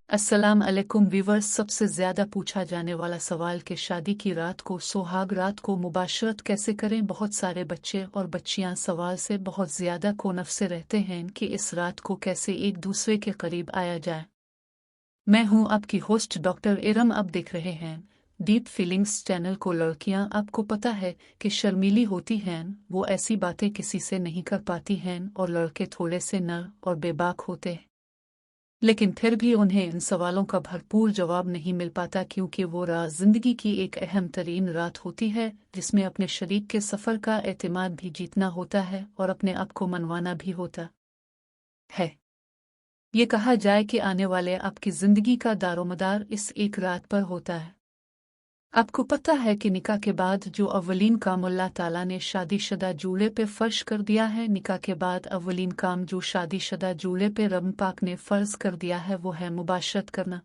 अस्सलाम अलैकुम व्यूवर्स। सबसे ज़्यादा पूछा जाने वाला सवाल कि शादी की रात को सुहाग रात को मुबाशरत कैसे करें। बहुत सारे बच्चे और बच्चियां सवाल से बहुत ज़्यादा कोनफ से रहते हैं कि इस रात को कैसे एक दूसरे के करीब आया जाए। मैं हूं आपकी होस्ट डॉक्टर इरम। अब देख रहे हैं डीप फीलिंग्स चैनल को। लड़कियां, आपको पता है कि शर्मीली होती हैं, वो ऐसी बातें किसी से नहीं कर पाती हैं, और लड़के थोड़े से नर और बेबाक होते हैं, लेकिन फिर भी उन्हें इन सवालों का भरपूर जवाब नहीं मिल पाता, क्योंकि वो रात जिंदगी की एक अहम तरीन रात होती है जिसमें अपने शरीक के सफ़र का एतमाद भी जीतना होता है और अपने आप को मनवाना भी होता है। ये कहा जाए कि आने वाले आपकी ज़िंदगी का दारोमदार इस एक रात पर होता है। आपको पता है कि निकाह के बाद जो अव्वलीन काम अल्लाह ताला ने शादीशुदा जूड़े पे फ़र्ज कर दिया है, निकाह के बाद अव्वलीन काम जो शादीशुदा जूड़े पे रब पाक ने फ़र्ज कर दिया है, वो है मुबाशरत करना।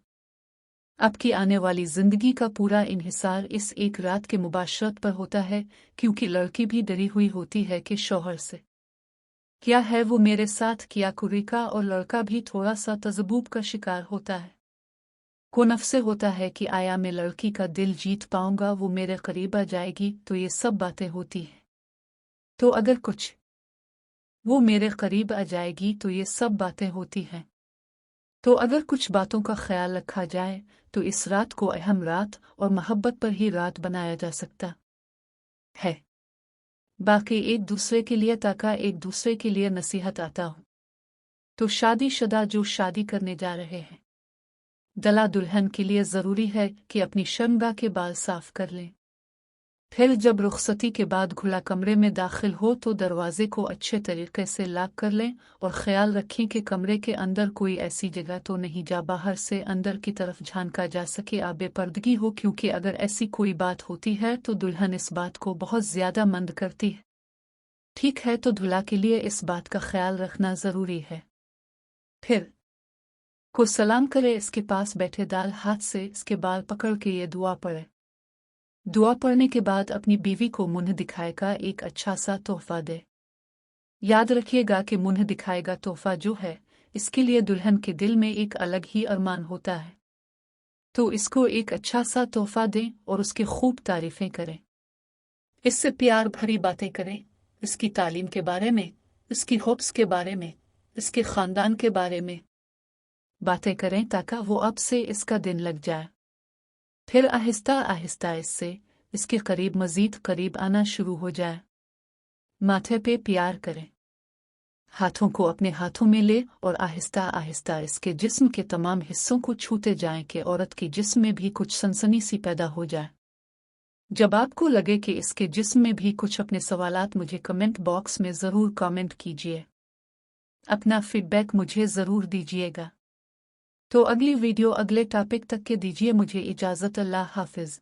आपकी आने वाली ज़िंदगी का पूरा इन्हिसार इस एक रात के मुबाशरत पर होता है, क्योंकि लड़की भी डरी हुई होती है कि शौहर से क्या है वो मेरे साथ क्या करेगा, और लड़का भी थोड़ा सा तज़ब्बूब का शिकार होता है। को नफ्से होता है कि आया मैं लड़की का दिल जीत पाऊंगा, वो मेरे करीब आ जाएगी, तो ये सब बातें होती हैं। तो अगर कुछ वो मेरे करीब आ जाएगी तो ये सब बातें होती हैं। तो अगर कुछ बातों का ख्याल रखा जाए तो इस रात को अहम रात और मोहब्बत पर ही रात बनाया जा सकता है। बाकी एक दूसरे के लिए ताका एक दूसरे के लिए नसीहत आता हूँ। तो शादीशुदा जो शादी करने जा रहे हैं, दल्हा दुल्हन के लिए ज़रूरी है कि अपनी शर्मगाह के बाल साफ कर लें। फिर जब रुखसती के बाद खुला कमरे में दाखिल हो तो दरवाजे को अच्छे तरीके से लॉक कर लें, और ख्याल रखें कि कमरे के अंदर कोई ऐसी जगह तो नहीं जा बाहर से अंदर की तरफ झांका जा सके, आबे पर्दगी हो, क्योंकि अगर ऐसी कोई बात होती है तो दुल्हन इस बात को बहुत ज़्यादा मंद करती है। ठीक है, तो दूल्हा के लिए इस बात का ख्याल रखना ज़रूरी है। फिर को सलाम करे, इसके पास बैठे दाल हाथ से इसके बाल पकड़ के ये दुआ पढ़े। दुआ पढ़ने के बाद अपनी बीवी को मुंह दिखाएगा एक अच्छा सा तोहफा दे। याद रखिएगा कि मुंह दिखाएगा तोहफा जो है, इसके लिए दुल्हन के दिल में एक अलग ही अरमान होता है। तो इसको एक अच्छा सा तोहफा दें और उसकी खूब तारीफें करें, इससे प्यार भरी बातें करें, इसकी तालीम के बारे में, इसकी हॉब्स के बारे में, इसके ख़ानदान के बारे में बातें करें, ताकि वो अब से इसका दिन लग जाए। फिर आहिस्ता आहिस्ता इसके करीब मज़ीद करीब आना शुरू हो जाए। माथे पे प्यार करें, हाथों को अपने हाथों में ले और आहिस्ता आहिस्ता इसके जिस्म के तमाम हिस्सों को छूते जाएं कि औरत की जिस्म में भी कुछ सनसनी सी पैदा हो जाए। जब आपको लगे कि इसके जिस्म में भी कुछ, अपने सवालात मुझे कमेंट बॉक्स में ज़रूर कमेंट कीजिए, अपना फीडबैक मुझे ज़रूर दीजिएगा। तो अगली वीडियो अगले टॉपिक तक के दीजिए मुझे इजाज़त। अल्लाह हाफिज़।